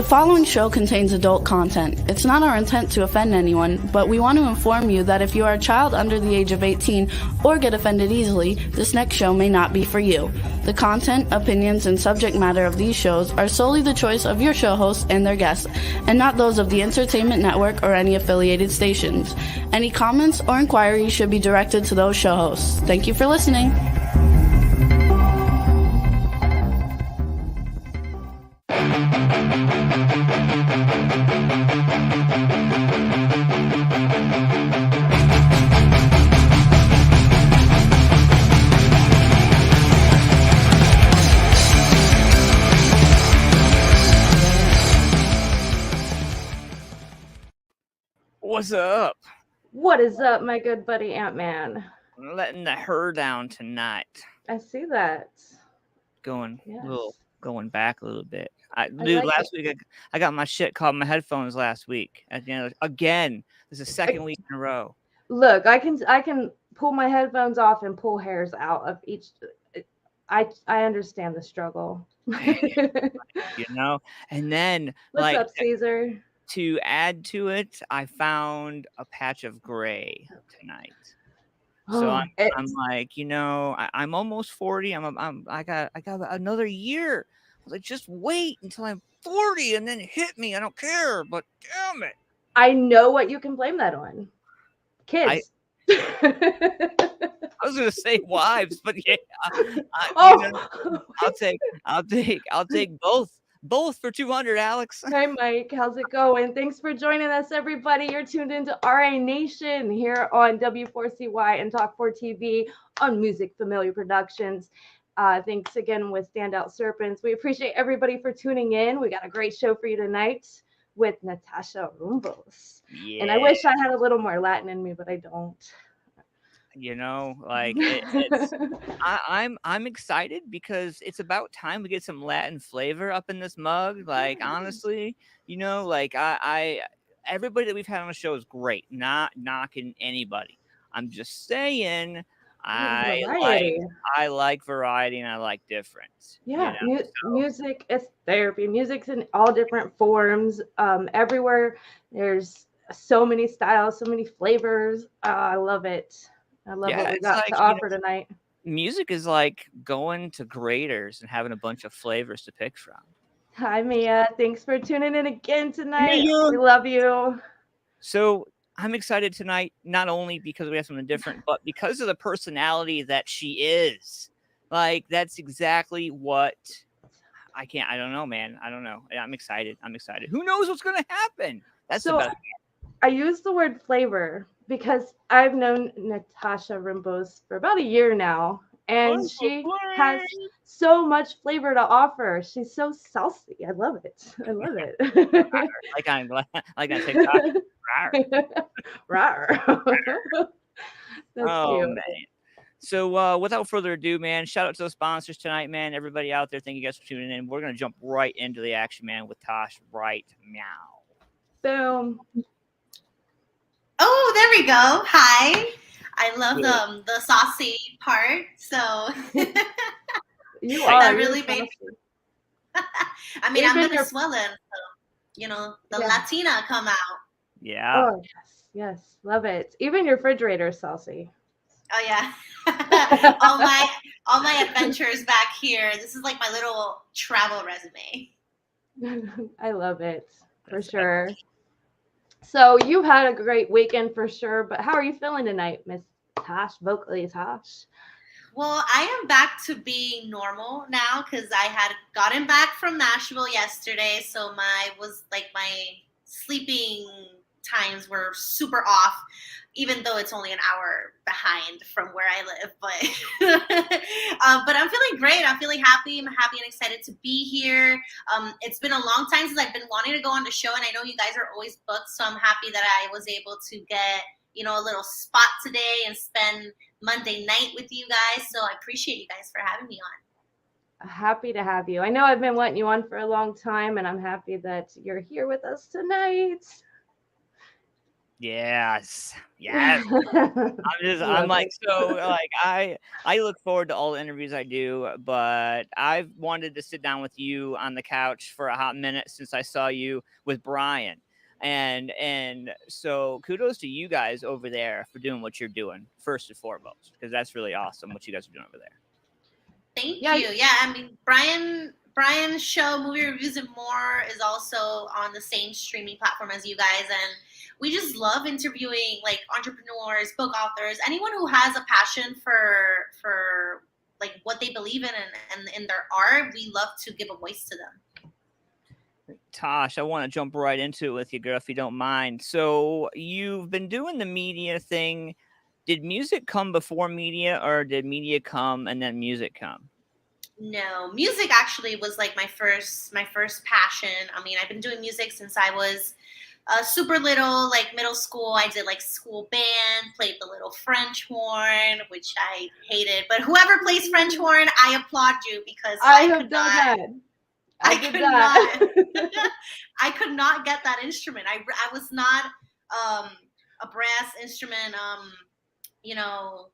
following show contains adult content. It's not our intent to offend anyone, but we want to inform you that if you are a child under the age of 18 or get offended easily, this next show may not be for you. The content, opinions, and subject matter of these shows are solely the choice of your show hosts and their guests, and not those of the Entertainment Network or any affiliated stations. Any comments or inquiries should be directed to those show hosts. Thank you for listening. What's up? What is up, my good buddy Antman? I'm letting the her down tonight. I see that. Going Yes. going back a little bit. like last week I got my shit caught in my headphones last week. Again, this is the second week in a row. Look, I can pull my headphones off and pull hairs out of each. I understand the struggle. You know, and then What's up, Caesar? To add to it, I found a patch of gray tonight. So I'm like, I'm almost 40. I got another year. I was like, just wait until I'm 40 and then hit me. I don't care, but damn it. I know what you can blame that on. Kids. I was gonna say wives, but yeah. I'll take both for 200, Alex. Hi, Mike. How's it going? Thanks for joining us, everybody. You're tuned into RA Nation here on W4CY and Talk 4 TV on Familia Productions. Thanks again with Standout Serpents. We appreciate everybody for tuning in. We got a great show for you tonight with Nathasha Rumbos. Yeah. And I wish I had a little more Latin in me, but I don't. I'm excited because it's about time we get some Latin flavor up in this mug. Like, honestly, I everybody that we've had on the show is great. Not knocking anybody. I'm just saying I like variety and I like difference. Yeah, music is therapy. Music's in all different forms. Everywhere there's so many styles, so many flavors. I love it. I love what we got to offer tonight. Music is like going to Graders and having a bunch of flavors to pick from. Hi, Mia. Thanks for tuning in again tonight. We love you. So I'm excited tonight, not only because we have something different, but because of the personality that she is. Like, that's exactly what I don't know, man. I don't know. I'm excited. Who knows what's going to happen? That's the best. I use the word flavor because I've known Nathasha Rumbos for about a year now, and she has so much flavor to offer. She's so saucy. I love it. like I TikTok. That's cute. Man. So without further ado, man, shout out to the sponsors tonight, man. Everybody out there, thank you guys for tuning in. We're gonna jump right into the action, man, with Tosh right now. Boom. Oh, there we go. Hi. I love the saucy part. So you that really made me. I mean, I'm gonna swell in, so the Latina come out. Yeah. Oh yes, love it. Even your refrigerator is saucy. Oh yeah. all my adventures back here. This is like my little travel resume. I love it for sure. So you've had a great weekend for sure, but how are you feeling tonight, Miss Tash, VocallyTash? Well, I am back to being normal now because I had gotten back from Nashville yesterday, so my sleeping times were super off, even though it's only an hour behind from where I live. But I'm feeling great. I'm feeling happy. I'm happy and excited to be here. It's been a long time since I've been wanting to go on the show, and I know you guys are always booked, so I'm happy that I was able to get a little spot today and spend Monday night with you guys. So I appreciate you guys for having me on. Happy to have you. I know I've been wanting you on for a long time, and I'm happy that you're here with us tonight. Yes. Yes. I'm Love like, it. so like I look forward to all the interviews I do, but I've wanted to sit down with you on the couch for a hot minute since I saw you with Brian. And so kudos to you guys over there for doing what you're doing first and foremost, because that's really awesome what you guys are doing over there. Thank Yeah. you. Yeah, I mean, Brian's show, Movie Reviews and More, is also on the same streaming platform as you guys, and we just love interviewing like entrepreneurs, book authors, anyone who has a passion for like what they believe in and in their art. We love to give a voice to them. Tosh, I want to jump right into it with you, girl, if you don't mind. So you've been doing the media thing. Did music come before media, or did media come and then music come? No, music actually was like my first passion. I mean, I've been doing music since I was super little, like middle school. I did like school band, played the little French horn, which I hated. But whoever plays French horn, I applaud you, because I I have could done not. that. I did could that. not. I could not get that instrument. I was not a brass instrument, you know,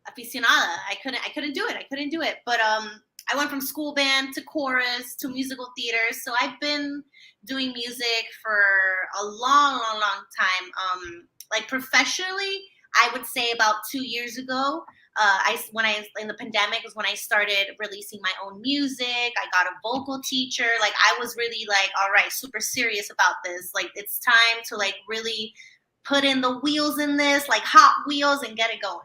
aficionada. I couldn't do it. I couldn't do it. But I went from school band to chorus to musical theater. So I've been doing music for a long, long, long time. Like professionally, I would say about 2 years ago. In the pandemic was when I started releasing my own music. I got a vocal teacher. Like I was really like, all right, super serious about this. Like it's time to like really put in the wheels in this, like Hot Wheels, and get it going.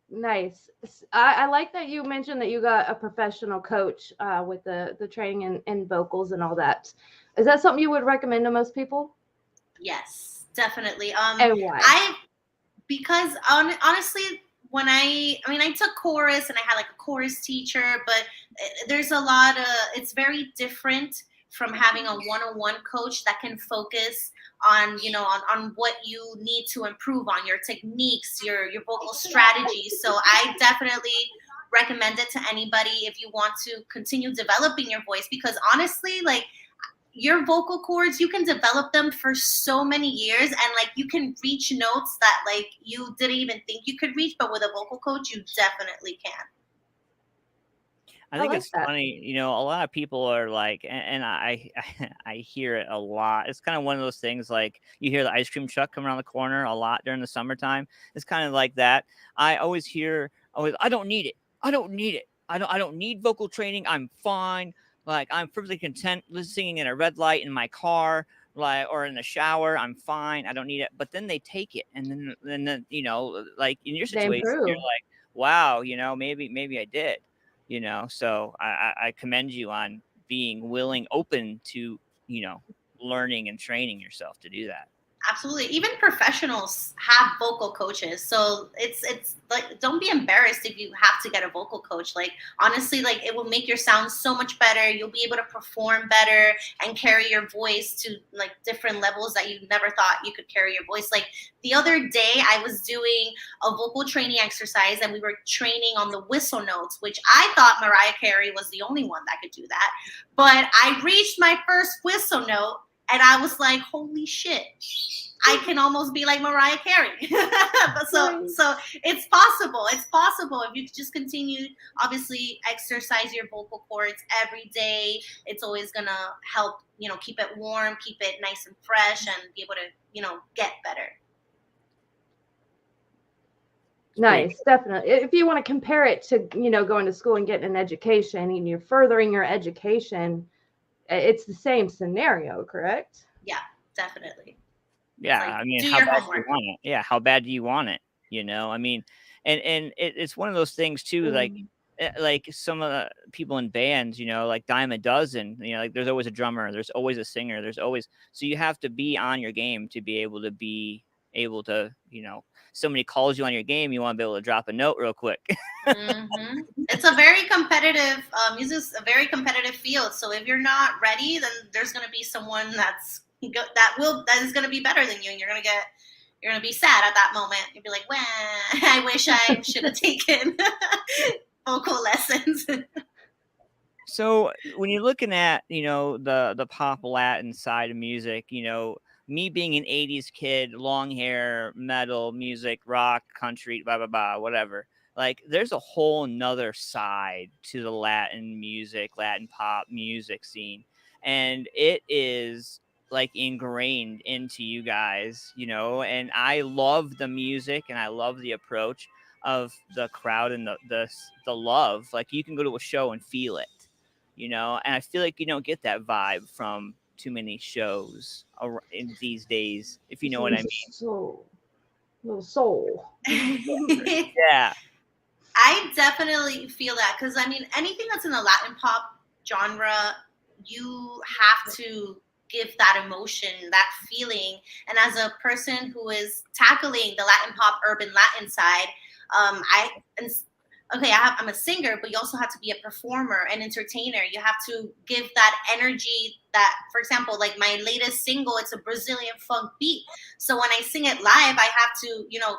Nice. I like that you mentioned that you got a professional coach with the training in vocals and all that. Is that something you would recommend to most people? Yes, definitely. And why? Because honestly, when I took chorus and I had like a chorus teacher, but there's a lot of, it's very different from having a one-on-one coach that can focus on, you know, on what you need to improve on, your techniques, your vocal strategies. So I definitely recommend it to anybody if you want to continue developing your voice, because honestly, like, your vocal cords, you can develop them for so many years, and like you can reach notes that like you didn't even think you could reach, but with a vocal coach you definitely can. I think like it's that. funny, you know, a lot of people are like, and I hear it a lot. It's kind of one of those things, like you hear the ice cream truck come around the corner a lot during the summertime. It's kind of like that. I always hear, I don't need it. I don't need it. I don't need vocal training. I'm fine. Like I'm perfectly content singing in a red light in my car, like, or in the shower. I'm fine. I don't need it. But then they take it, and then you know, like in your They situation, you're improve. like, wow, you know, maybe I did. You know, so I commend you on being willing, open to, you know, learning and training yourself to do that. Absolutely. Even professionals have vocal coaches. So it's like, don't be embarrassed if you have to get a vocal coach. Like honestly, like it will make your sound so much better. You'll be able to perform better and carry your voice to like different levels that you never thought you could carry your voice. Like the other day I was doing a vocal training exercise and we were training on the whistle notes, which I thought Mariah Carey was the only one that could do that. But I reached my first whistle note and I was like, holy shit, I can almost be like Mariah Carey. But so it's possible. It's possible if you just continue, obviously, exercise your vocal cords every day. It's always going to help, you know, keep it warm, keep it nice and fresh, and be able to, you know, get better. Nice, definitely. If you want to compare it to, you know, going to school and getting an education and you're furthering your education, it's the same scenario, correct? Yeah, definitely. Yeah, like, I mean, do how your bad do homework. you want it? Yeah, how bad do you want it? You know, I mean, and it's one of those things too, like some of the people in bands, you know, like dime a dozen, you know, like there's always a drummer, there's always a singer, there's always, so you have to be on your game to be able to, you know, somebody calls you on your game, you want to be able to drop a note real quick. Mm-hmm. It's a very competitive, music's a very competitive field. So if you're not ready, then there's going to be someone that is going to be better than you, and you're going to be sad at that moment. You'll be like, well, I wish I should have taken vocal lessons. So when you're looking at, you know, the pop Latin side of music, you know, me being an 80s kid, long hair, metal, music, rock, country, blah, blah, blah, whatever. Like, there's a whole nother side to the Latin music, Latin pop music scene. And it is like ingrained into you guys, you know, and I love the music and I love the approach of the crowd and the love. Like, you can go to a show and feel it, you know, and I feel like you don't get that vibe from too many shows in these days, if you know what I mean. Soul. Little soul. Yeah. I definitely feel that, because I mean, anything that's in the Latin pop genre, you have to give that emotion, that feeling. And as a person who is tackling the Latin pop, urban Latin side, I'm a singer, but you also have to be a performer, an entertainer. You have to give that energy that, for example, like my latest single, it's a Brazilian funk beat. So when I sing it live, I have to, you know,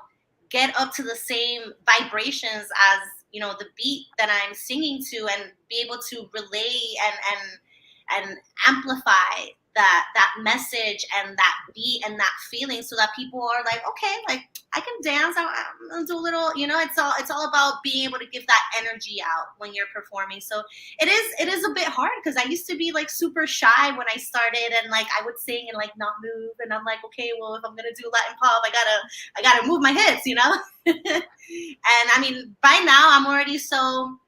get up to the same vibrations as, you know, the beat that I'm singing to, and be able to relay and amplify that message and that beat and that feeling, so that people are like, okay, like I can dance, I'll do a little, you know, it's all about being able to give that energy out when you're performing. So it is a bit hard, because I used to be like super shy when I started, and like I would sing and like not move, and I'm like, okay, well, if I'm gonna do Latin pop, I gotta move my hips, you know. And I mean, by now I'm already so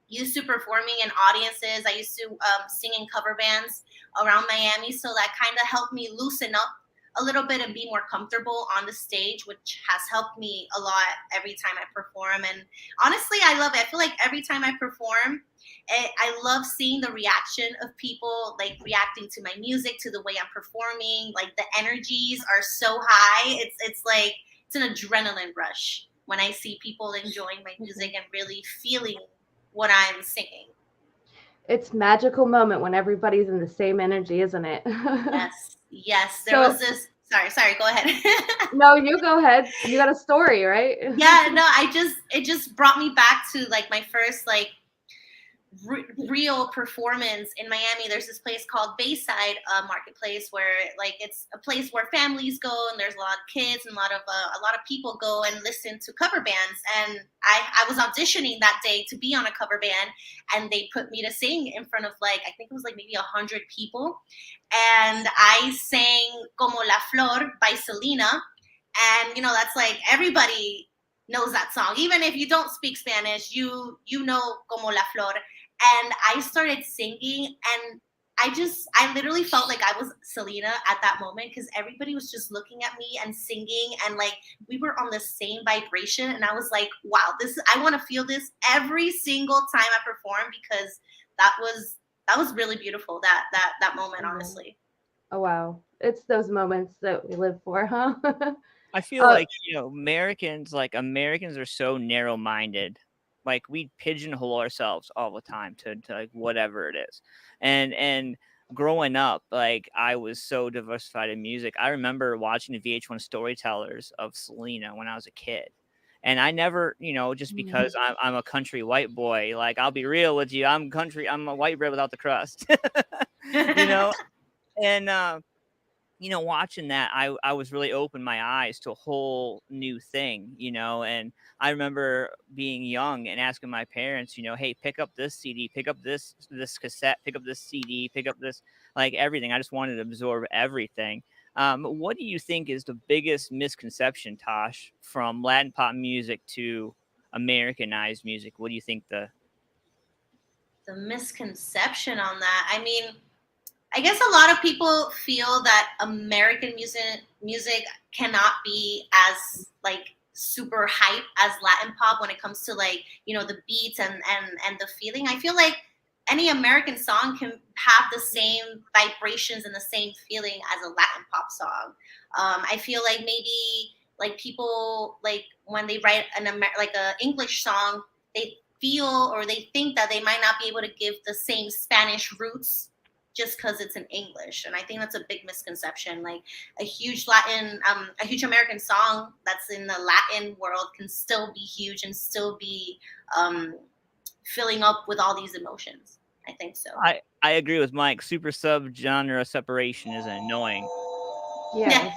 used to performing in audiences. I used to sing in cover bands around Miami, so that kind of helped me loosen up a little bit and be more comfortable on the stage, which has helped me a lot every time I perform. And honestly, I love it. I feel like every time I perform, I love seeing the reaction of people, like reacting to my music, to the way I'm performing. Like the energies are so high. It's like, it's an adrenaline rush when I see people enjoying my music and really feeling what I'm singing. It's magical moment when everybody's in the same energy, isn't it? Yes. There was this. Sorry. Go ahead. No, you go ahead. You got a story, right? Yeah. No. It just brought me back to like my first like real performance in Miami. There's this place called Bayside Marketplace, where like it's a place where families go, and there's a lot of kids and a lot of people go and listen to cover bands. And I was auditioning that day to be on a cover band, and they put me to sing in front of like, I think it was like maybe 100 people, and I sang Como la Flor by Selena. And you know, that's like, everybody knows that song. Even if you don't speak Spanish, you know Como la Flor. And I started singing, and I literally felt like I was Selena at that moment, because everybody was just looking at me and singing, and like we were on the same vibration. And I was like, wow, I want to feel this every single time I perform, because that was really beautiful, that moment, honestly. Oh wow, it's those moments that we live for, huh? I feel like, you know, Americans are so narrow-minded. Like, we pigeonhole ourselves all the time to like whatever it is. And growing up, like, I was so diversified in music. I remember watching the VH1 storytellers of Selena when I was a kid. And I never, you know, just because I'm a country white boy, like, I'll be real with you, I'm a white bread without the crust. You know? And you know, watching that, I was really opened my eyes to a whole new thing, you know. And I remember being young and asking my parents, you know, hey, pick up this CD, pick up this cassette, pick up this CD, pick up this, like, everything. I just wanted to absorb everything. What do you think is the biggest misconception, Tosh, from Latin pop music to Americanized music? What do you think the misconception on that? I mean, I guess a lot of people feel that American music cannot be as like super hype as Latin pop when it comes to like, you know, the beats and the feeling. I feel like any American song can have the same vibrations and the same feeling as a Latin pop song. I feel like maybe like people, like when they write like a English song, they feel or they think that they might not be able to give the same Spanish roots just because it's in English. And I think that's a big misconception. Like a huge American song that's in the Latin world can still be huge and still be filling up with all these emotions. I think so. I agree with Mike. Super sub genre separation is annoying. Yes.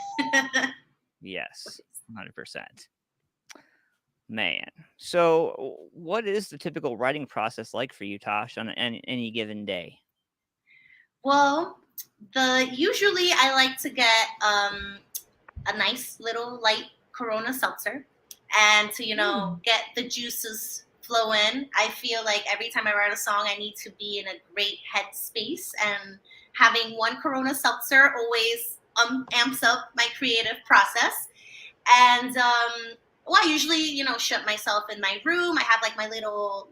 Yes, 100%. Man, so what is the typical writing process like for you, Tosh, on any given day? Well, usually I like to get a nice little light Corona seltzer, and to get the juices flowing. I feel like every time I write a song, I need to be in a great headspace, and having one Corona seltzer always amps up my creative process. And well, I usually shut myself in my room. I have like my little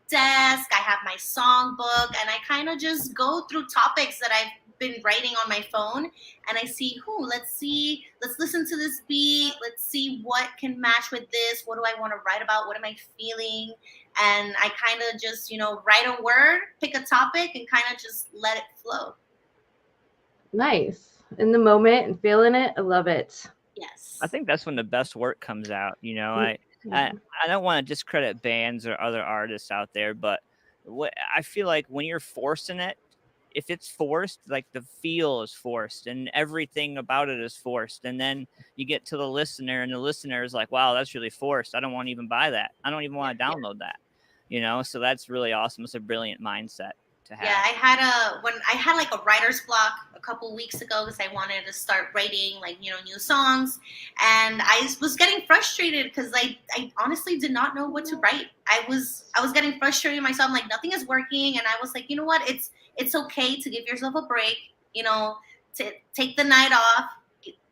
desk. I have my song book, and I kind of just go through topics that I've been writing on my phone, and I see let's listen to this beat, let's see what can match with this, what do I want to write about, what am I feeling, and I kind of just write a word, pick a topic, and kind of just let it flow. Nice. In the moment and feeling it. I love it. Yes. I think that's when the best work comes out. I don't want to discredit bands or other artists out there, but I feel like when you're forcing it, if it's forced, like the feel is forced and everything about it is forced. And then you get to the listener, and the listener is like, wow, that's really forced. I don't want to even buy that. I don't even want to download that, So that's really awesome. It's a brilliant mindset to have. Yeah, I had like a writer's block a couple weeks ago because I wanted to start writing like new songs, and I was getting frustrated because I honestly did not know what to write. I was getting frustrated myself, like nothing is working, and I was like, you know what, it's okay to give yourself a break, to take the night off,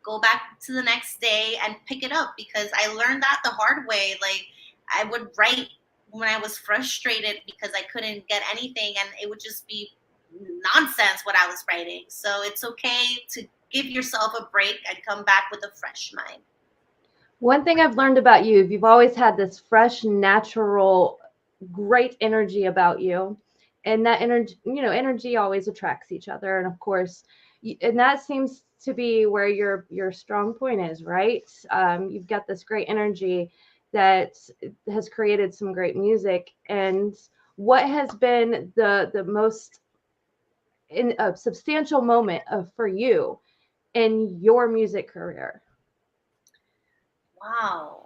go back to the next day and pick it up, because I learned that the hard way. Like I would write when I was frustrated because I couldn't get anything, and it would just be nonsense what I was writing. So it's okay to give yourself a break and come back with a fresh mind. One thing I've learned about you, you've always had this fresh, natural, great energy about you. And that energy always attracts each other. And of course, and that seems to be where your strong point is, right? You've got this great energy that has created some great music. And what has been the most in a substantial moment for you in your music career? Wow.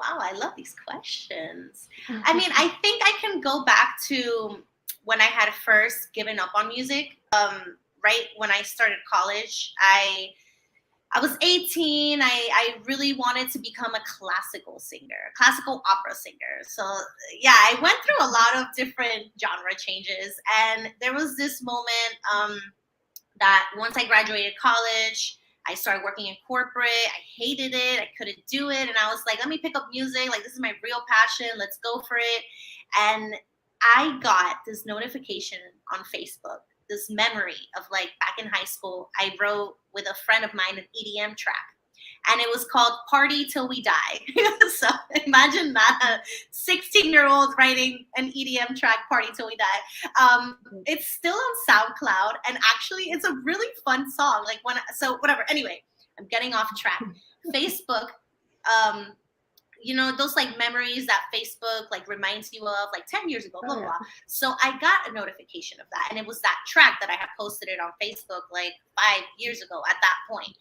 I love these questions. I mean, I think I can go back to when I had first given up on music. Right when I started college, I was 18. I really wanted to become a classical singer, classical opera singer. So yeah, I went through a lot of different genre changes. And there was this moment that once I graduated college, I started working in corporate. I hated it. I couldn't do it. And I was like, let me pick up music. Like, this is my real passion. Let's go for it. And I got this notification on Facebook, this memory of like back in high school, I wrote with a friend of mine an EDM track, and it was called Party Till We Die. So imagine that, a 16-year-old writing an EDM track, Party Till We Die. It's still on SoundCloud, and actually it's a really fun song. Like whatever. Anyway, I'm getting off track. Facebook, those like memories that Facebook like reminds you of like 10 years ago, blah, blah, blah. So I got a notification of that. And it was that track that I had posted it on Facebook like 5 years ago at that point.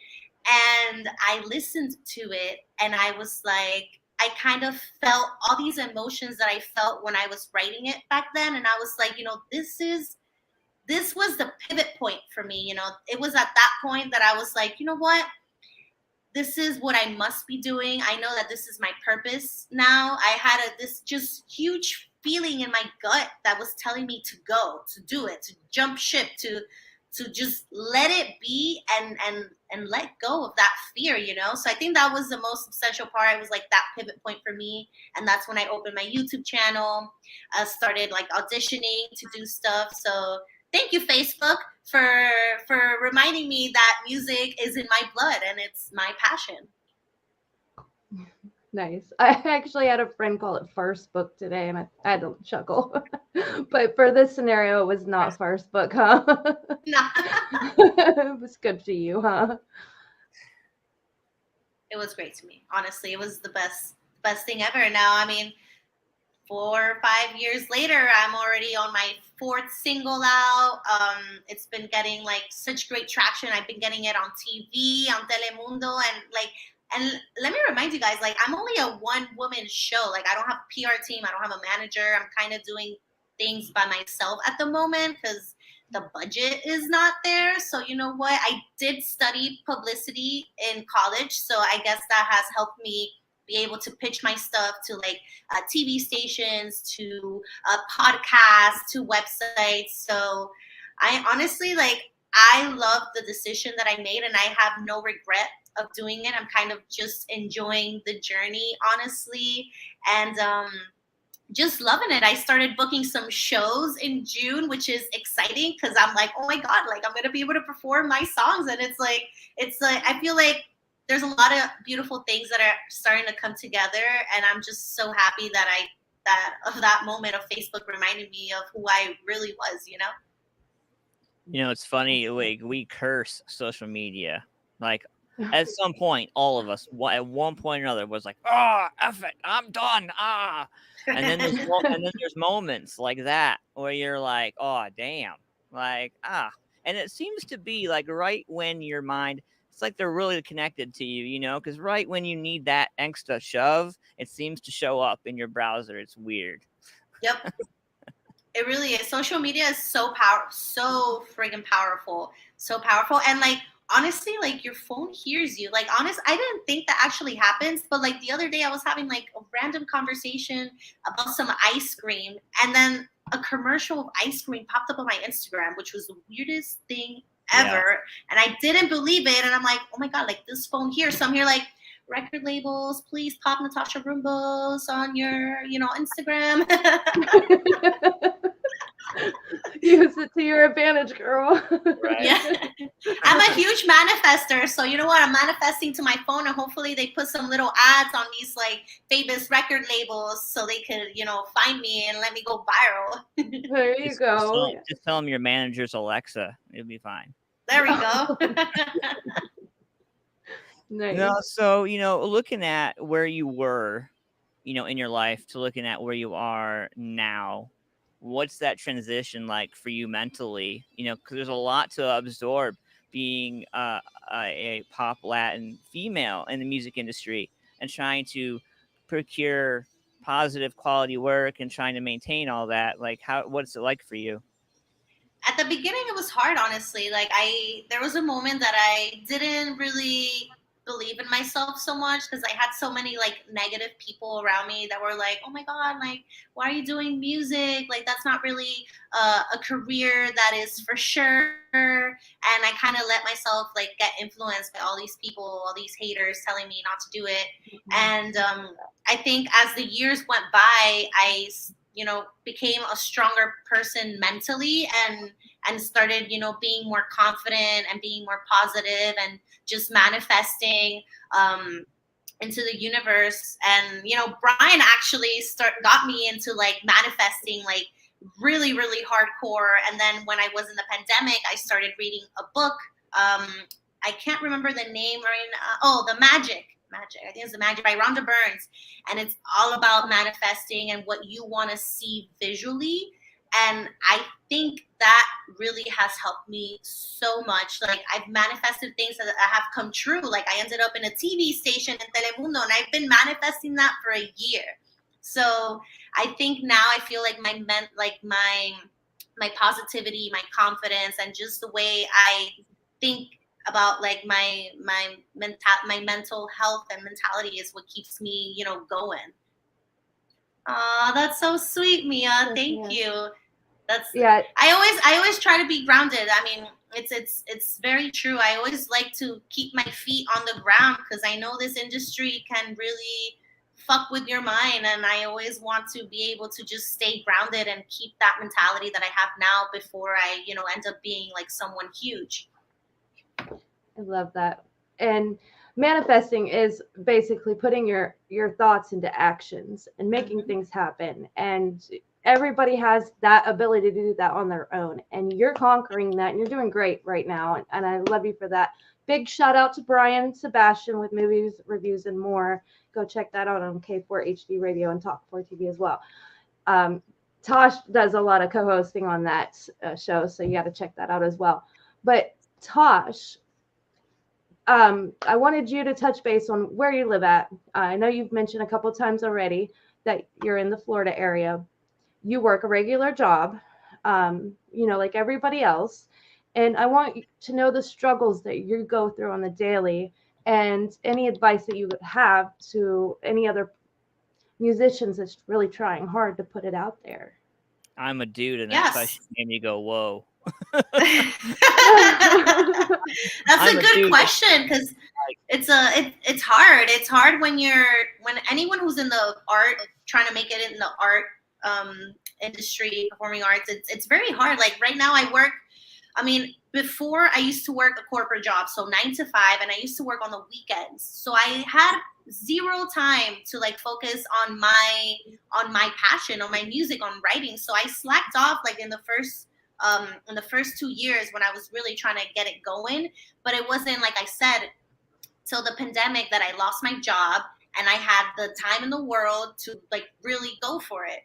And I listened to it, and I was like, I kind of felt all these emotions that I felt when I was writing it back then. And I was like, this was the pivot point for me. It was at that point that I was like, you know what? This is what I must be doing. I know that this is my purpose now. I had this just huge feeling in my gut that was telling me to go, to do it, to jump ship, to just let it be and let go of that fear, So I think that was the most essential part. It was like that pivot point for me. And that's when I opened my YouTube channel, started like auditioning to do stuff. So thank you, Facebook, for reminding me that music is in my blood and it's my passion. Nice. I actually had a friend call it First Book today, and I had to chuckle. But for this scenario, it was not First Book, huh? No. It was good for you, huh? It was great to me. Honestly, it was the best thing ever. Now, I mean, 4 or 5 years later, I'm already on my 4th single out. It's been getting like such great traction. I've been getting it on TV, on Telemundo, and let me remind you guys, like, I'm only a one-woman show. Like, I don't have a PR team. I don't have a manager. I'm kind of doing things by myself at the moment because the budget is not there. So you know what? I did study publicity in college, so I guess that has helped me be able to pitch my stuff to like TV stations, to podcasts, to websites. So I honestly, like, I love the decision that I made, and I have no regret of doing it. I'm kind of just enjoying the journey, honestly, and just loving it. I started booking some shows in June, which is exciting because I'm like, oh my God, like, I'm going to be able to perform my songs. And it's like, I feel like there's a lot of beautiful things that are starting to come together. And I'm just so happy that that moment of Facebook reminded me of who I really was, you know? You know, it's funny, like, we curse social media. Like, at some point, all of us, at one point or another, was like, "Ah, oh, F it, I'm done." And then there's moments like that where you're like, "Oh, damn!" Like, and it seems to be like right when your mind, it's like they're really connected to you, you know, because right when you need that extra shove, it seems to show up in your browser. It's weird. Yep. It really is. Social media is so friggin' powerful. So powerful. And like, honestly, like, your phone hears you. Like, I didn't think that actually happens. But like the other day I was having like a random conversation about some ice cream. And then a commercial of ice cream popped up on my Instagram, which was the weirdest thing ever. Yeah. And I didn't believe it. And I'm like, oh my God, like, this phone hears. So I'm here like, record labels, please pop Nathasha Rumbos on your, Instagram. Use it to your advantage, girl. Right. Yeah. I'm a huge manifester, so you know what? I'm manifesting to my phone, and hopefully they put some little ads on these like famous record labels so they could, find me and let me go viral. There you go. Just tell them your manager's Alexa. It'll be fine. There we go. Nice. No, so, looking at where you were, in your life to looking at where you are now, what's that transition like for you mentally? Because there's a lot to absorb being a pop Latin female in the music industry and trying to procure positive quality work and trying to maintain all that. Like, what's it like for you? At the beginning, it was hard, honestly. Like, there was a moment that I didn't really believe in myself so much because I had so many like negative people around me that were like, oh my God, like, why are you doing music? Like, that's not really a career that is for sure. And I kind of let myself like get influenced by all these people, all these haters telling me not to do it. Mm-hmm. And I think as the years went by, I became a stronger person mentally and started, being more confident and being more positive and just manifesting into the universe. And, Brian actually got me into like manifesting like really, really hardcore. And then when I was in the pandemic, I started reading a book. I can't remember the name right now. The Magic. I think it's The Magic by Rhonda Burns. And it's all about manifesting and what you want to see visually. And I think that really has helped me so much. Like, I've manifested things that have come true. Like, I ended up in a TV station in Telemundo, and I've been manifesting that for a year. So I think now I feel like my positivity, my confidence, and just the way I think about like my mental health and mentality is what keeps me, going. Oh, that's so sweet, Mia. Thank you. I always try to be grounded. I mean, it's very true. I always like to keep my feet on the ground because I know this industry can really fuck with your mind, and I always want to be able to just stay grounded and keep that mentality that I have now before I, end up being like someone huge. I love that. And manifesting is basically putting your thoughts into actions and making mm-hmm. things happen. And everybody has that ability to do that on their own. And you're conquering that, and you're doing great right now. And I love you for that. Big shout out to Brian Sebastian with movies, reviews, and more. Go check that out on K4 HD Radio and Talk 4 TV as well. Tosh does a lot of co-hosting on that show, so you got to check that out as well. But Tosh, I wanted you to touch base on where you live at. I know you've mentioned a couple of times already that you're in the Florida area. You work a regular job, like everybody else. And I want you to know the struggles that you go through on the daily and any advice that you would have to any other musicians that's really trying hard to put it out there. I'm a dude, and Yes. that's why she made me go, whoa. That's a good question, because it's hard. It's hard when anyone who's in the art, trying to make it in the art industry, performing arts, it's very hard. Like right now before I used to work a corporate job, so 9 to 5, and I used to work on the weekends. So I had zero time to like focus on my passion, on my music, on writing. So I slacked off like in the first 2 years when I was really trying to get it going. But it wasn't, like I said, till the pandemic that I lost my job and I had the time in the world to like really go for it.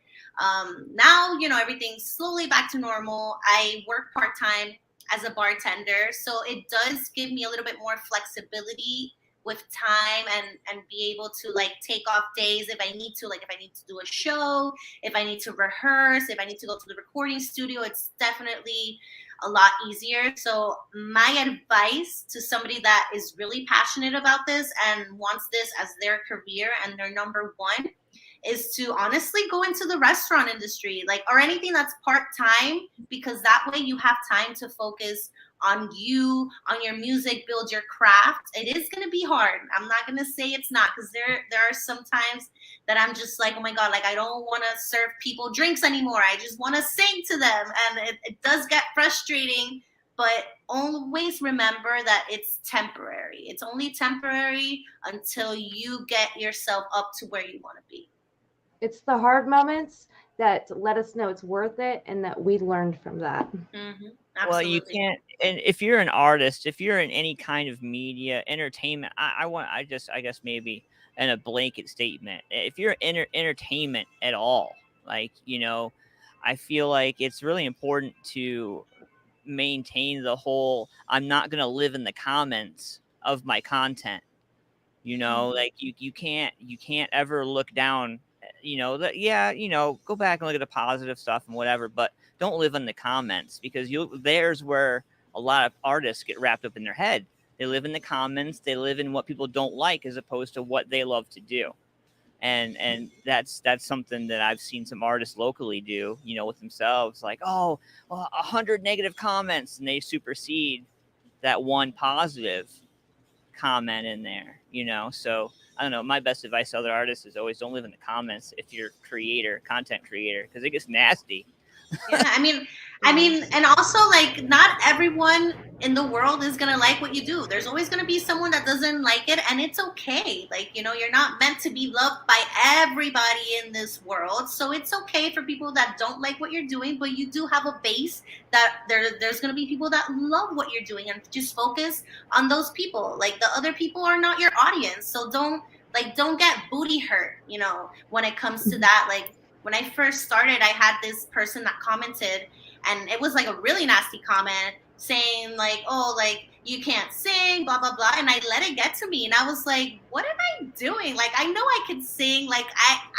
Now, everything's slowly back to normal. I work part-time as a bartender, so it does give me a little bit more flexibility with time and be able to like take off days if I need to, like if I need to do a show, if I need to rehearse, if I need to go to the recording studio. It's definitely a lot easier. So my advice to somebody that is really passionate about this and wants this as their career and their number one is to honestly go into the restaurant industry, like, or anything that's part-time, because that way you have time to focus on you, on your music, build your craft. It is going to be hard. I'm not going to say it's not, because there are some times that I'm just like, oh my God, like I don't want to serve people drinks anymore. I just want to sing to them. And it does get frustrating, but always remember that it's temporary. It's only temporary until you get yourself up to where you want to be. It's the hard moments that let us know it's worth it and that we learned from that. Mm-hmm. Well, you can't, and if you're an artist, if you're in any kind of media, entertainment, I guess maybe in a blanket statement, if you're in entertainment at all, like, I feel like it's really important to maintain the whole, I'm not going to live in the comments of my content, like you can't ever look down, go back and look at the positive stuff and whatever, but don't live in the comments, because there's where a lot of artists get wrapped up in their head. They live in the comments. They live in what people don't like as opposed to what they love to do. And that's something that I've seen some artists locally do, with themselves, like, 100 negative comments, and they supersede that one positive comment in there, so I don't know. My best advice to other artists is always don't live in the comments if you're content creator, because it gets nasty. Yeah, I mean, and also, like, not everyone in the world is gonna like what you do. There's always gonna be someone that doesn't like it, and it's okay. Like, you're not meant to be loved by everybody in this world, so it's okay for people that don't like what you're doing. But you do have a base that there's gonna be people that love what you're doing, and just focus on those people. Like, the other people are not your audience, so don't get booty hurt. When it comes to that, like. When I first started, I had this person that commented, and it was like a really nasty comment saying like, oh, like, you can't sing, blah, blah, blah. And I let it get to me. And I was like, what am I doing? Like, I know I can sing. Like,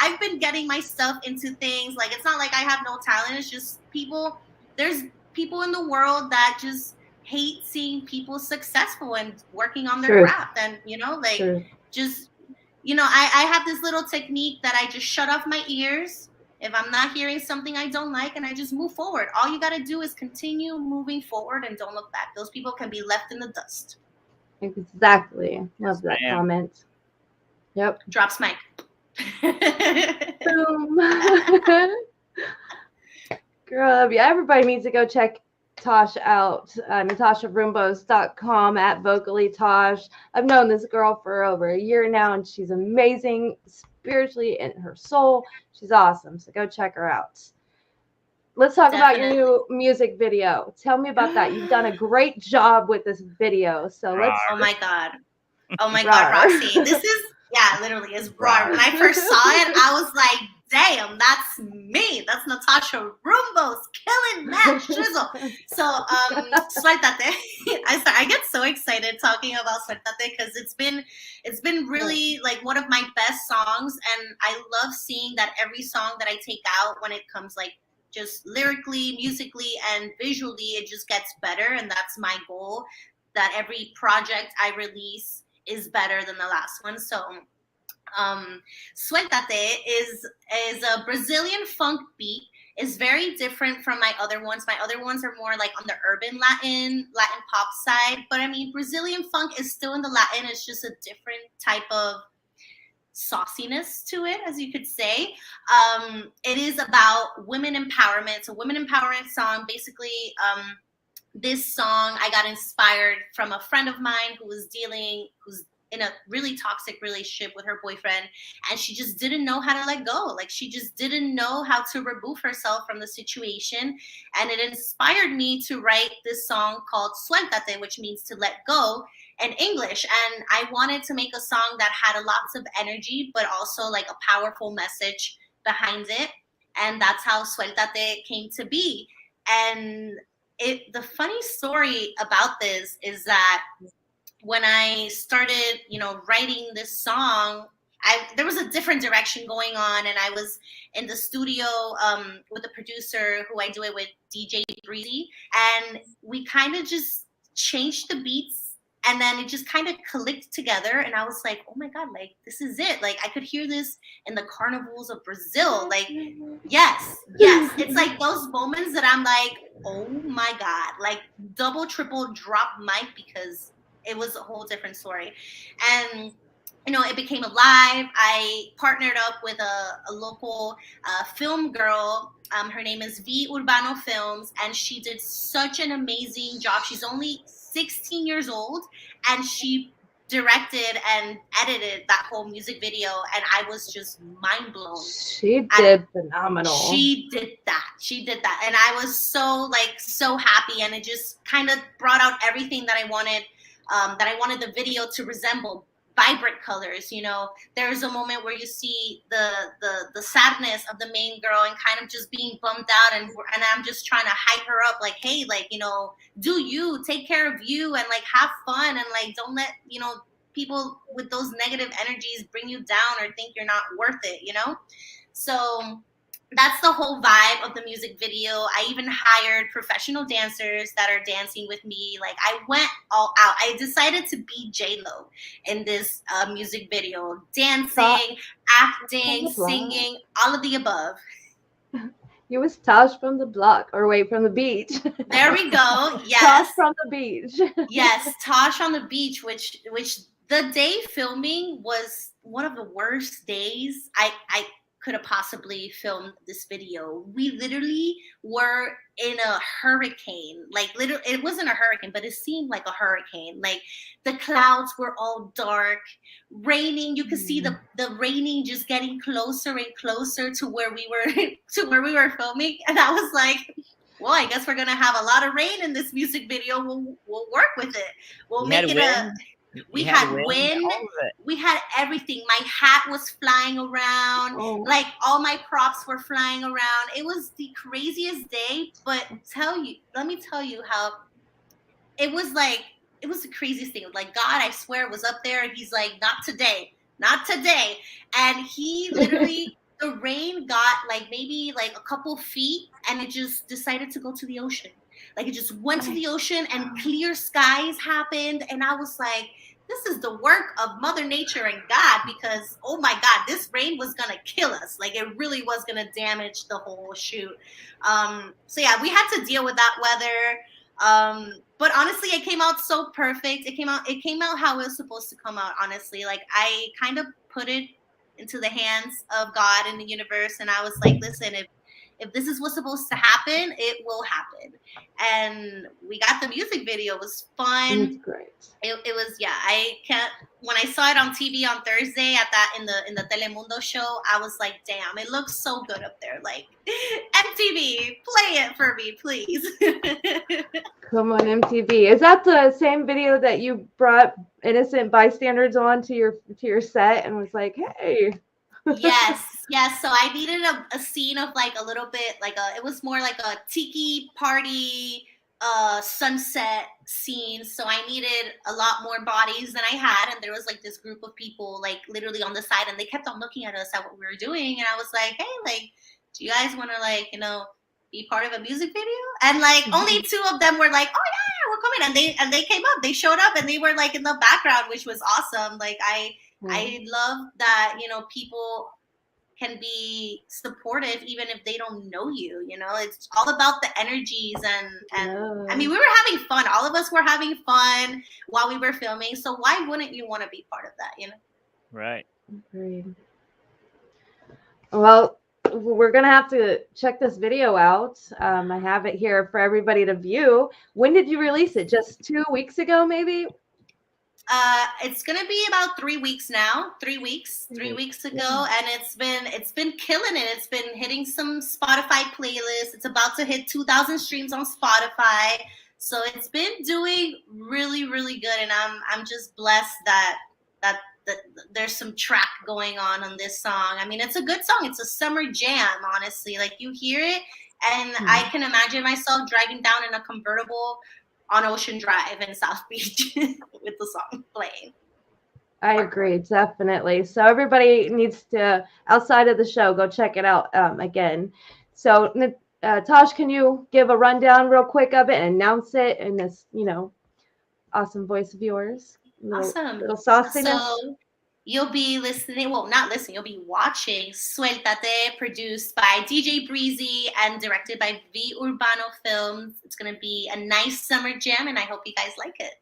I've been getting my stuff into things. Like, it's not like I have no talent. It's just there's people in the world that just hate seeing people successful and working on their craft. And, I have this little technique that I just shut off my ears if I'm not hearing something I don't like, and I just move forward. All you got to do is continue moving forward and don't look back. Those people can be left in the dust. Exactly. Love that comment. Yep. Drops mic. Boom. Girl, yeah, everybody needs to go check Tosh out. NatashaRumbos.com, at VocallyTash. I've known this girl for over a year now, and she's amazing spiritually in her soul. She's awesome. So go check her out. Let's talk about your new music video. Tell me about that. You've done a great job with this video. So let's. Oh my God, Roxy. This is literally is raw. When I first saw it, I was like, damn, that's me. That's Nathasha Rumbos killing that shizzle. So, Suéltate. I get so excited talking about Suéltate because it's been really like one of my best songs, and I love seeing that every song that I take out, when it comes like just lyrically, musically, and visually, it just gets better, and that's my goal. That every project I release is better than the last one. So Suéltate is a Brazilian funk beat. Is very different from my other ones. My other ones are more like on the urban Latin pop side. But I mean, Brazilian funk is still in the Latin. It's just a different type of sauciness to it, as you could say. It is about women empowerment. It's a women empowerment song. Basically, this song I got inspired from a friend of mine who's in a really toxic relationship with her boyfriend, and she just didn't know how to let go. Like, she just didn't know how to remove herself from the situation, and it inspired me to write this song called Suéltate, which means to let go in English. And I wanted to make a song that had lots of energy, but also like a powerful message behind it, and that's how Suéltate came to be. And the funny story about this is that when I started, writing this song, there was a different direction going on, and I was in the studio with a producer who I do it with, DJ Breezy, and we kind of just changed the beats, and then it just kind of clicked together, and I was like, oh my God, like, this is it. Like, I could hear this in the carnivals of Brazil. Like, yes. It's like those moments that I'm like, oh my God, like double, triple drop mic, because it was a whole different story. And it became alive. I partnered up with a local film girl. Her name is V Urbano Films, and she did such an amazing job. She's only 16 years old, and she directed and edited that whole music video, and I was just mind blown. She did phenomenal. She did that, and I was so happy, and it just kind of brought out everything that I wanted. That I wanted the video to resemble. Vibrant colors. There's a moment where you see the sadness of the main girl and kind of just being bummed out, and I'm just trying to hype her up, like, hey, like, do you take care of you, and like have fun, and like don't let people with those negative energies bring you down or think you're not worth it. So that's the whole vibe of the music video. I even hired professional dancers that are dancing with me. Like, I went all out. I decided to be J-Lo in this music video. Dancing, acting, singing, all of the above. You was Tosh from the block, or wait, from the beach. There we go. Yes. Tosh from the beach. Yes, Tosh on the beach, which the day filming was one of the worst days I could have possibly filmed this video. We literally were in a hurricane. Like, literally, it wasn't a hurricane, but it seemed like a hurricane. Like, the clouds were all dark, raining. You could see the raining just getting closer and closer to where we were filming. And I was like, well, I guess we're gonna have a lot of rain in this music video. We'll work with it. We'll make it We had wind. We had everything. My hat was flying around. Oh. Like, all my props were flying around. It was the craziest day. But let me tell you how it was. Like, it was the craziest thing. Like, God, I swear, was up there, and he's like, not today, not today. And he literally, the rain got like maybe like a couple feet, and it just decided to go to the ocean. Like, it just went to the ocean, and clear skies happened. And I was like, this is the work of Mother Nature and God, because, oh my God, this rain was going to kill us. Like, it really was going to damage the whole shoot. So yeah, we had to deal with that weather. But honestly, it came out so perfect. It came out how it was supposed to come out, honestly. Like, I kind of put it into the hands of God and the universe. And I was like, listen, if this is what's supposed to happen, it will happen. And we got the music video. It was fun. It was great. It was, yeah. I can't. When I saw it on TV on Thursday in the Telemundo show, I was like, damn, it looks so good up there. Like, MTV, play it for me, please. Come on, MTV. Is that the same video that you brought innocent bystanders on to your set and was like, hey? Yes, yes. So I needed a scene of like a little bit like it was more like a tiki party sunset scene. So I needed a lot more bodies than I had, and there was like this group of people like literally on the side, and they kept on looking at us at what we were doing, and I was like, hey, like, do you guys want to like, be part of a music video? And like only two of them were like, oh yeah, we're coming, and they came up, they showed up, and they were like in the background, which was awesome. Like I love that, people can be supportive even if they don't know you. It's all about the energies and I mean, we were having fun. All of us were having fun while we were filming. So why wouldn't you want to be part of that, Right. Agreed. Well, we're gonna have to check this video out. I have it here for everybody to view. When did you release it? Just 2 weeks ago, maybe? It's gonna be about 3 weeks now. 3 weeks ago, and it's been killing it. It's been hitting some Spotify playlists. It's about to hit 2,000 streams on Spotify. So it's been doing really, really good, and I'm just blessed that there's some track going on this song. I mean, it's a good song. It's a summer jam, honestly. Like, you hear it, and I can imagine myself driving down in a convertible on Ocean Drive in South Beach with the song playing. I agree, definitely. So everybody needs to, outside of the show, go check it out again. So Tosh, can you give a rundown real quick of it and announce it in this, awesome voice of yours? Awesome. Little sauciness. So you'll be listening, well, not listening, you'll be watching Suéltate, produced by DJ Breezy and directed by V Urbano Films. It's going to be a nice summer jam, and I hope you guys like it.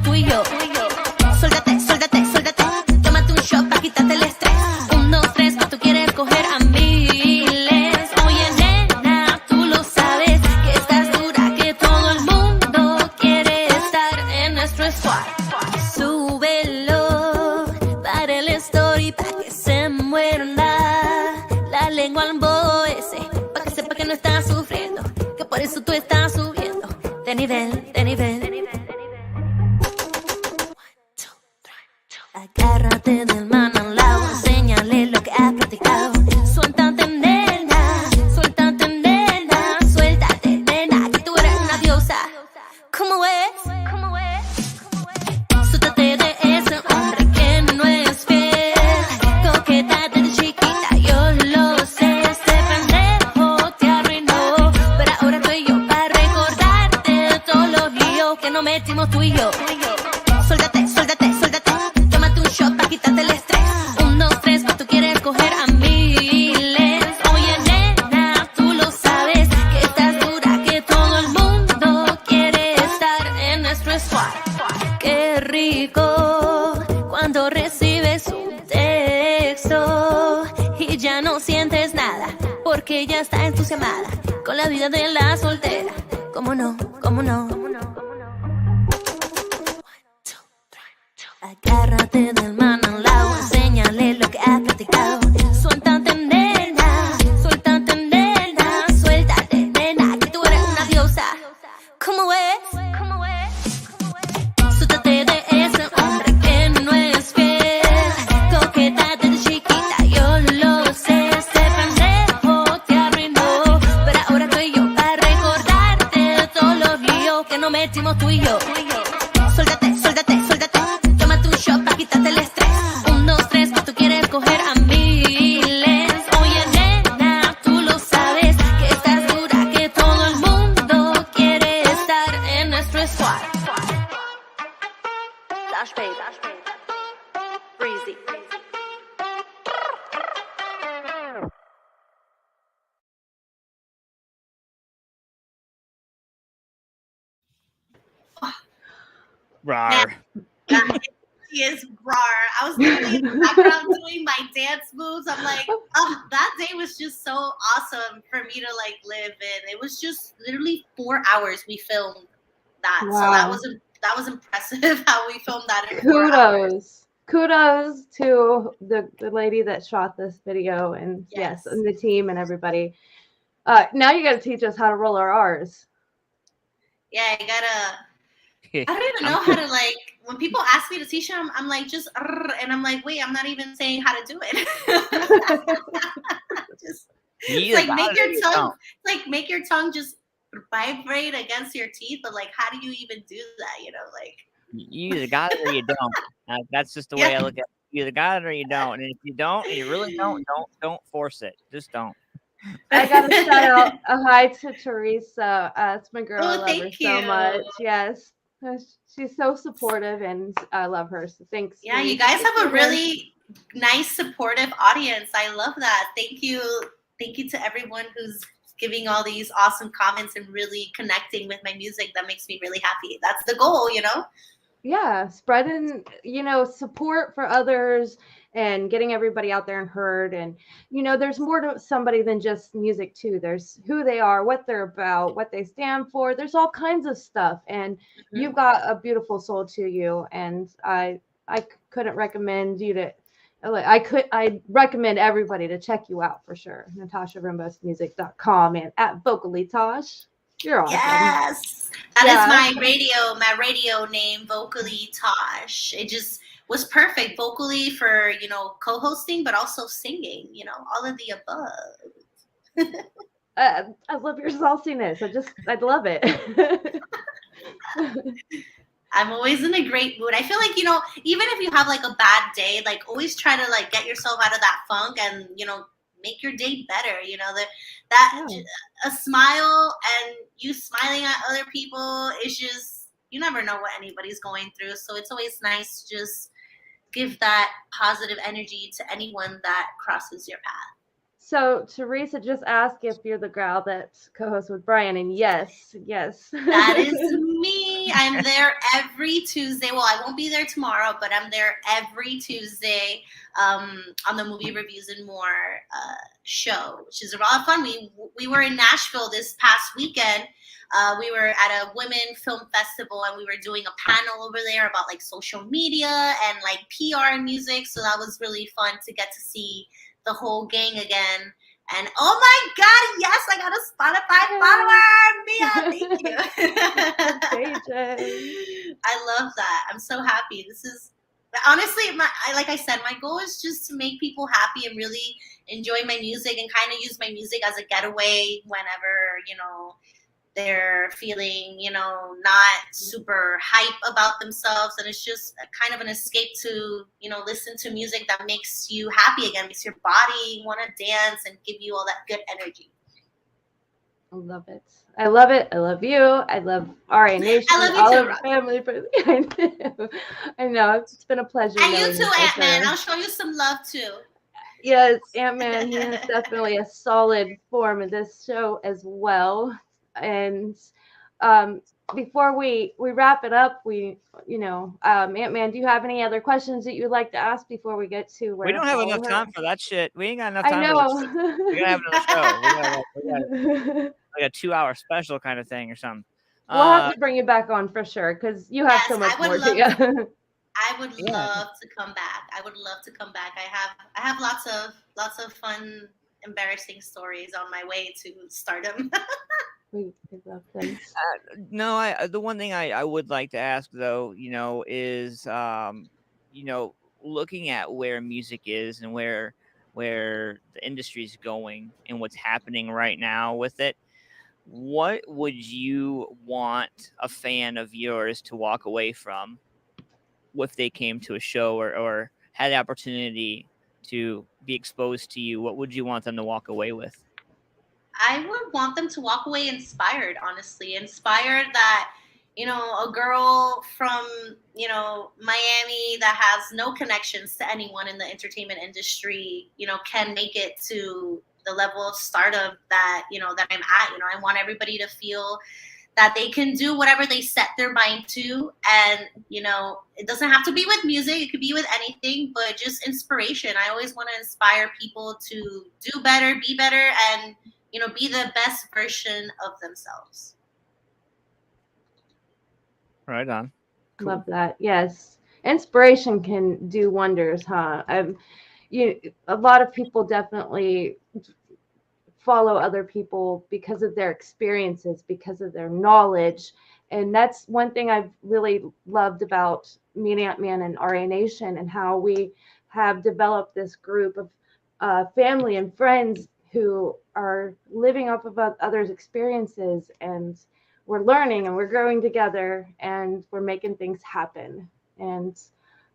Tú y yo. Sóldate, sóldate, sóldate. Tómate un shot para quitarte el estrés. 1, 2, 3, que tú quieres coger a miles. Oye, nena, tú lo sabes, que estás dura, que todo el mundo quiere estar en nuestro squad. Súbelo para el story, para que se muerda la lengua al bobo ese, para que sepa que no estás sufriendo, que por eso tú estás subiendo de nivel, de nivel, de nivel. Agárrate del man al lado, enséñale lo que has practicado. Suéltate, nena, suéltate, nena, suéltate, nena, que tú eres una diosa. ¿Cómo es? ¿Cómo es? Suéltate de ese hombre que no es fiel. Coqueta desde chiquita, yo lo sé. Este pendejo te arruinó, pero ahora estoy yo para recordarte todos los líos que nos metimos tú y yo. Suéltate, suéltate, suéltate. Shot para quitarte el estrés. 1, 2, 3, que tú quieres coger a miles. Oye, nena, tú lo sabes, que estás dura, que todo el mundo quiere estar en nuestro squad. Qué rico cuando recibes un texto y ya no sientes nada, porque ya está entusiasmada con la vida de la soltera. ¿Cómo no? ¿Cómo no? Agárrate del man al lado, enséñale lo que has practicado. Suéltate, nena, suéltate, nena, suéltate, nena, que tú eres una diosa. ¿Cómo es? ¿Cómo es? Suéltate de ese hombre que no es fiel. Coqueta desde chiquita, yo lo sé. Este pendejo te arruinó, pero ahora estoy yo para recordarte todos los líos que nos metimos tú y yo. Suéltate, suéltate, suéltate. Shot para quitarte el estrés. 1, 2, 3, que tú quieres coger a miles. Oye, nena, tú lo sabes, que estás dura, que todo el mundo quiere estar en nuestro squad. Flash babe, Breezy. Rar. is rar. I was literally in the background doing my dance moves. I'm like, oh, that day was just so awesome for me to like live in. It was just literally 4 hours we filmed that. Wow. So that was impressive how we filmed that in 4 hours. Kudos to the lady that shot this video, and yes, and the team and everybody. Now you got to teach us how to roll our R's. Yeah, I gotta. I don't even know how to like. When people ask me to teach them, I'm like just, and I'm like, wait, I'm not even saying how to do it. Just it's like make your tongue, make your tongue just vibrate against your teeth. But like, how do you even do that? You know, like you either got it or you don't. That's just the way I look at it. You either got it or you don't. And if you don't, and you really don't force it. Just don't. I gotta shout out a hi to Teresa. It's my girl. Oh, I love her so much. Yes, she's so supportive, and I love her. So thanks. Yeah, you guys have a really nice, supportive audience. I love that. Thank you to everyone who's giving all these awesome comments and really connecting with my music. That makes me really happy. That's the goal, you know. Yeah, spreading, support for others and getting everybody out there and heard. And, there's more to somebody than just music too. There's who they are, what they're about, what they stand for. There's all kinds of stuff. And you've got a beautiful soul to you. And I couldn't recommend you to, I recommend everybody to check you out for sure. NatashaRumbosMusic.com and at VocallyTash. You're awesome. Yes. That is my radio name, VocallyTash. It just was perfect. Vocally for, co-hosting, but also singing, all of the above. I love your salsiness. I love it. I'm always in a great mood. I feel like, even if you have like a bad day, like always try to like get yourself out of that funk and, make your day better. A smile and you smiling at other people is just, you never know what anybody's going through. So it's always nice to just give that positive energy to anyone that crosses your path. So Teresa just asked if you're the gal that co-hosts with Brian, and yes. That is me. I'm there every Tuesday. Well, I won't be there tomorrow, but I'm there every Tuesday on the Movie Reviews and More show, which is a lot of fun. We were in Nashville this past weekend. We were at a women film festival, and we were doing a panel over there about like social media and like PR and music. So that was really fun to get to see the whole gang again. And oh my God, yes, I got a Spotify follower. Mia, thank you. I love that. I'm so happy. This is honestly, like I said, my goal is just to make people happy and really enjoy my music and kind of use my music as a getaway whenever, they're feeling, not super hype about themselves. And it's just kind of an escape to, listen to music that makes you happy again, makes your body want to dance and give you all that good energy. I love it. I love it. I love you. I love RA Nation. I love you too, family. I know. It's been a pleasure. And you too, Antman. I'll show you some love too. Yes, Antman. He is definitely a solid form of this show as well. And before we wrap it up, Antman, do you have any other questions that you'd like to ask before we get to where we don't have enough time for that shit. We ain't got enough time. I know. We gotta have another show. We got like a 2-hour special kind of thing or something. We'll have to bring you back on for sure because you have so much more to you. I would love to come back. I have lots of fun, embarrassing stories on my way to stardom. No, the one thing I would like to ask though, is looking at where music is and where the industry is going and what's happening right now with it. What would you want a fan of yours to walk away from if they came to a show or had the opportunity to be exposed to you? What would you want them to walk away with? I would want them to walk away inspired, honestly. Inspired that, a girl from, Miami that has no connections to anyone in the entertainment industry, can make it to the level of stardom that, that I'm at. I want everybody to feel that they can do whatever they set their mind to. And, you know, it doesn't have to be with music. It could be with anything, but just inspiration. I always want to inspire people to do better, be better, and, you know, be the best version of themselves. Right on. Cool. Love that. Yes. Inspiration can do wonders, huh? A lot of people definitely follow other people because of their experiences, because of their knowledge. And that's one thing I've really loved about me and Antman and RA Nation, and how we have developed this group of family and friends who are living off of others' experiences, and we're learning and we're growing together and we're making things happen. And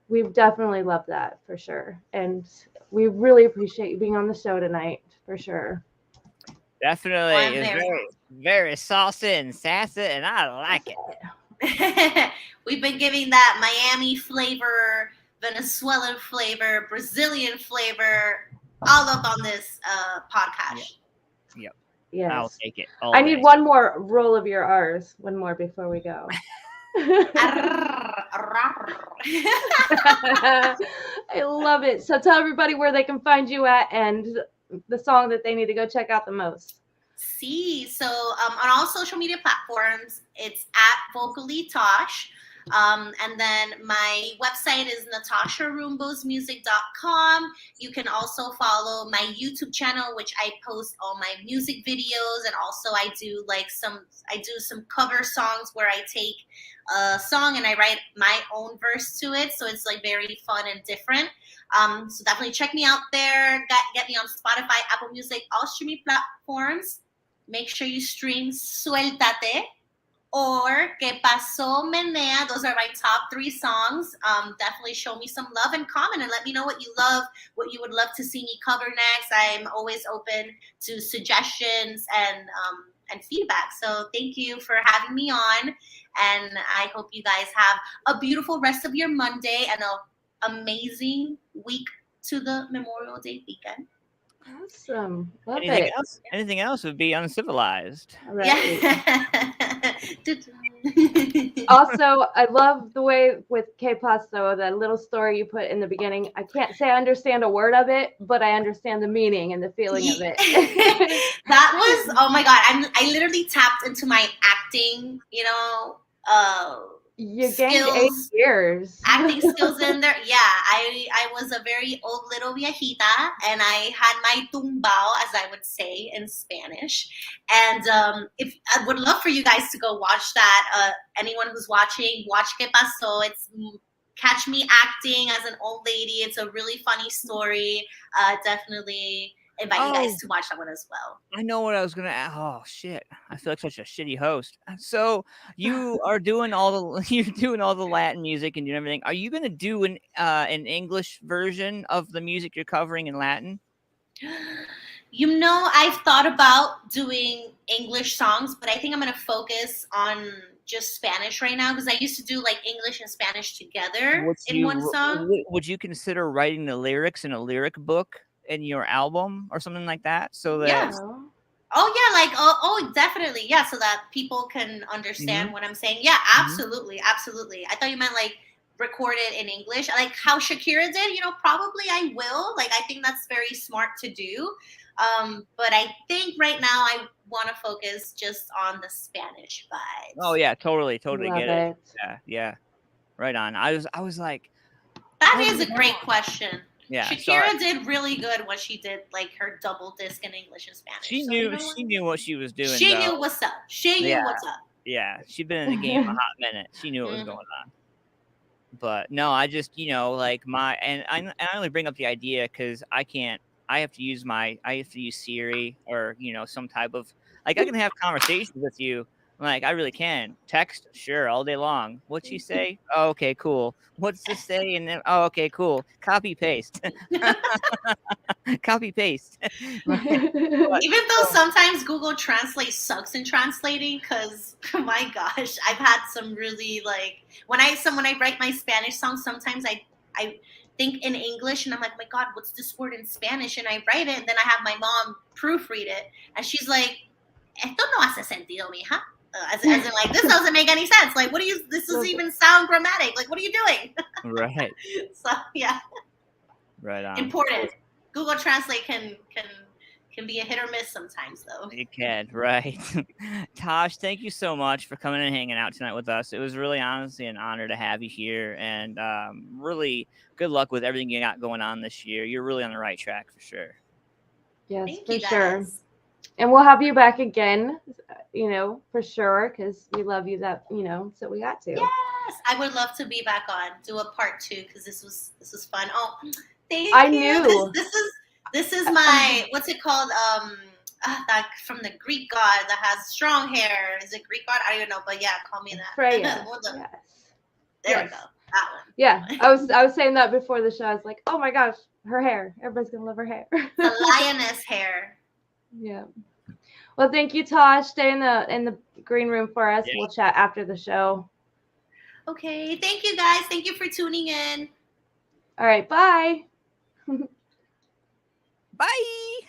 we've definitely loved that for sure. And we really appreciate you being on the show tonight for sure. Definitely. It's very, very saucy and sassy, and I like it. We've been giving that Miami flavor, Venezuelan flavor, Brazilian flavor, all up on this podcast. Yep. Yes. I'll take it. I need one more roll of your R's, one more before we go. I love it. So tell everybody where they can find you at and the song that they need to go check out the most. So on all social media platforms, it's at VocallyTash. And then my website is NatashaRumbosmusic.com. You can also follow my YouTube channel, which I post all my music videos, and also I do some cover songs where I take a song and I write my own verse to it. So it's like very fun and different. So definitely check me out there. Get me on Spotify, Apple Music, all streaming platforms. Make sure you stream Suéltate or Que Pasó Menea. Those are my top 3 songs. Definitely show me some love and comment and let me know what you love, what you would love to see me cover next. I'm always open to suggestions and feedback. So thank you for having me on. And I hope you guys have a beautiful rest of your Monday and an amazing week to the Memorial Day weekend. Awesome. Love anything it. else? Anything else would be uncivilized. Right. Yeah. Also, I love the way with Que Paso, that little story you put in the beginning. I can't say I understand a word of it, but I understand the meaning and the feeling of it. That was, oh my God. I literally tapped into my acting, you gained 8 years. Acting skills in there. Yeah, I was a very old little viejita, and I had my tumbao, as I would say in Spanish. And if I would love for you guys to go watch that. Anyone who's watching, watch Que Pasó. It's catch me acting as an old lady. It's a really funny story. Definitely invite you guys to watch that one as well. I know what I was gonna ask. Oh shit! I feel like such a shitty host. So you are doing all the Latin music and doing everything. Are you gonna do an English version of the music you're covering in Latin? I've thought about doing English songs, but I think I'm gonna focus on just Spanish right now, because I used to do like English and Spanish together in one song. Would you consider writing the lyrics in a lyric book in your album or something like that, so that definitely, yeah, so that people can understand what I'm saying. Yeah, absolutely. I thought you meant like record it in English, like how Shakira did. Probably I will. Like, I think that's very smart to do. But I think right now I want to focus just on the Spanish vibes. Oh yeah, totally Love get it. Yeah, right on. I was like, that is a great question. Yeah, Shakira did really good when she did like her double disc in English and Spanish. She knew what she was doing. She knew what's up. Yeah, she'd been in the game a hot minute. She knew what was going on. But no, I just I only bring up the idea because I have to use Siri or some type of, like, I can have conversations with you. Like, I really can. Text, sure, all day long. What'd she say? Oh, okay, cool. What's this say? And then, oh, okay, cool. Copy, paste. Copy, paste. Even though sometimes Google Translate sucks in translating, because, oh my gosh, I've had some really, like, when I write my Spanish songs, sometimes I think in English, and I'm like, oh my God, what's this word in Spanish? And I write it, and then I have my mom proofread it, and she's like, esto no hace sentido, mija. As in, like, this doesn't make any sense. Like, what do you? This doesn't even sound grammatic. Like, what are you doing? Right. So yeah, Right on. important. Google Translate can be a hit or miss sometimes, though. It can, right? Tosh, thank you so much for coming and hanging out tonight with us. It was really honestly an honor to have you here, and really good luck with everything you got going on this year. You're really on the right track for sure. Yes, Thank for you, sure. guys. And we'll have you back again, you know, for sure, because we love you. That, you know, so we got to. Yes, I would love to be back on, do a part 2, because this was fun. Oh, thank I you. knew. This is my, what's it called? That from the Greek god that has strong hair. Is it Greek god? I don't even know, but yeah, call me that. Freya. Yes. There we go. That one. Yeah, I was saying that before the show. I was like, oh my gosh, her hair. Everybody's gonna love her hair. The lioness hair. Yeah. Well, thank you, Tosh. Stay in the green room for us. Yeah. We'll chat after the show. Okay. Thank you, guys. Thank you for tuning in. All right, bye. Bye.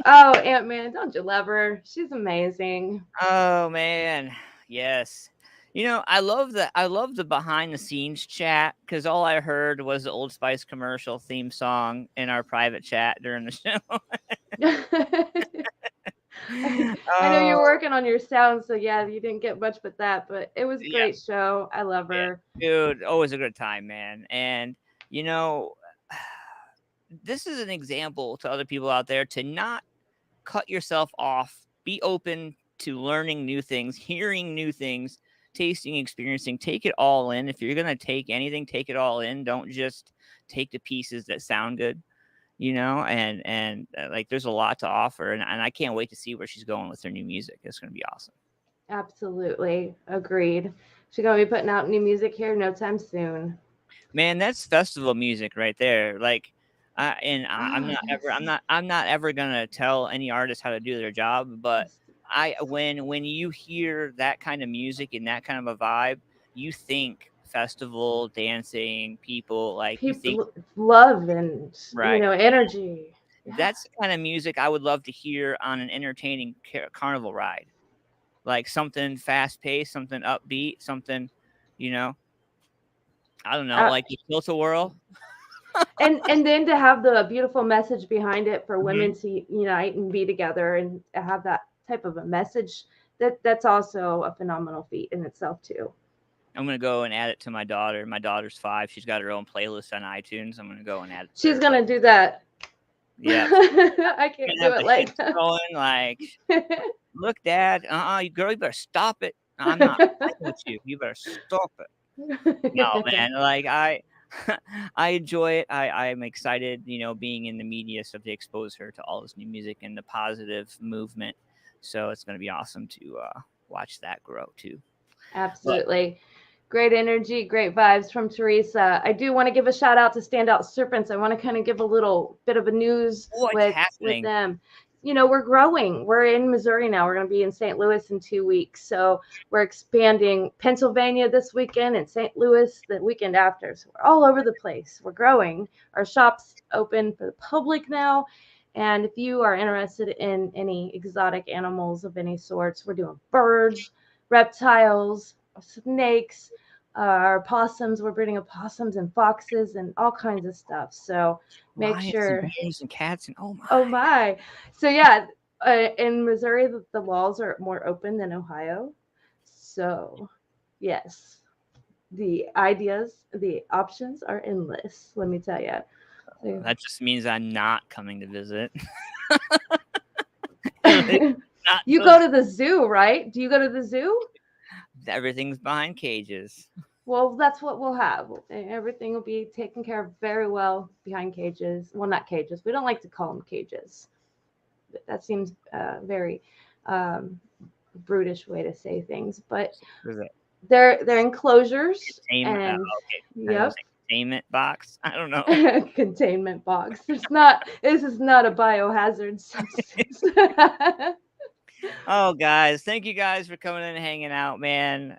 Oh, Antman, don't you love her? She's amazing. Oh man, yes. You know, I love the behind the scenes chat, because all I heard was the Old Spice commercial theme song in our private chat during the show. I know you're working on your sound, so yeah, you didn't get much but that, but it was a Yeah. great show. I love her. Dude, always a good time, man. And you know, this is an example to other people out there to not cut yourself off. Be open to learning new things, hearing new things, tasting, experiencing. Take it all in. If you're gonna take anything, take it all in. Don't just take the pieces that sound good, you know. And like, there's a lot to offer, and I can't wait to see where she's going with her new music. It's gonna be awesome. Absolutely. Agreed. She's going to be putting out new music here no time soon. Man, that's festival music right there. Like, I'm not ever gonna tell any artist how to do their job, but when you hear that kind of music and that kind of a vibe, you think festival dancing, people, like, you think love and Right. you know, energy. Yeah. That's the kind of music I would love to hear on an entertaining carnival ride. Like something fast paced, something upbeat, something, you know, I don't know, like the Tilt-A-Whirl. and then to have the beautiful message behind it for Mhm. women to unite and be together and have that type of a message, that's also a phenomenal feat in itself too. I'm gonna go and add it to my daughter. My daughter's 5. She's got her own playlist on iTunes. I'm gonna go and add it. She's gonna do that. Yeah. I can't do it like that. Going like, look, Dad. You girl, you better stop it. I'm not playing with you. You better stop it. No, man. Like, I enjoy it. I'm excited, you know, being in the media, so to expose her to all this new music and the positive movement. So it's gonna be awesome to watch that grow too. Absolutely. Great energy, great vibes from Teresa. I do want to give a shout out to Standout Serpents. I want to kind of give a little bit of a news with them. You know, we're growing. We're in Missouri now. We're going to be in St. Louis in 2 weeks. So we're expanding Pennsylvania this weekend and St. Louis the weekend after. So we're all over the place. We're growing. Our shop's open for the public now. And if you are interested in any exotic animals of any sorts, we're doing birds, reptiles, snakes, our possums. We're breeding opossums and foxes and all kinds of stuff. So make sure. And bears and cats and oh my. So yeah, in Missouri the laws are more open than Ohio. So yes, the ideas, the options are endless. Let me tell you. So, that just means I'm not coming to visit. You go to the zoo, right? Do you go to the zoo? Everything's behind cages. Well, that's what we'll have. Everything will be taken care of very well behind cages. Well, not cages. We don't like to call them cages. That seems very brutish way to say things. But they're enclosures. And yep. Containment box. I don't know. Containment box. It's not. This is not a biohazard substance. Oh, guys, thank you guys for coming in and hanging out, man.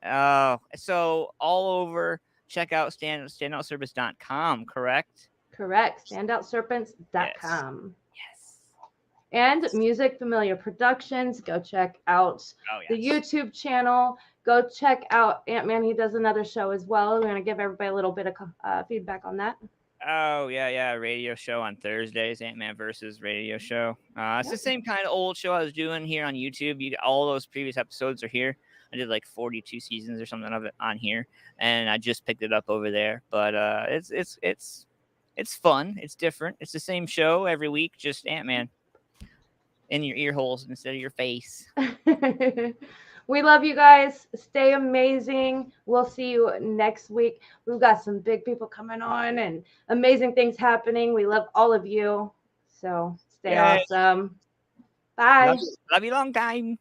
So all over, check out standoutservice.com, correct? Correct. Standoutserpents.com. Yes. and Music Familia Productions. Go check out the YouTube channel. Go check out Antman. He does another show as well. We're going to give everybody a little bit of feedback on that. Oh, yeah. Radio show on Thursdays, Antman versus radio show. It's the same kind of old show I was doing here on YouTube. All those previous episodes are here. I did like 42 seasons or something of it on here, and I just picked it up over there. But it's fun. It's different. It's the same show every week, just Antman in your ear holes instead of your face. We love you guys. Stay amazing. We'll see you next week. We've got some big people coming on and amazing things happening. We love all of you. So stay awesome. Bye. Love you long time.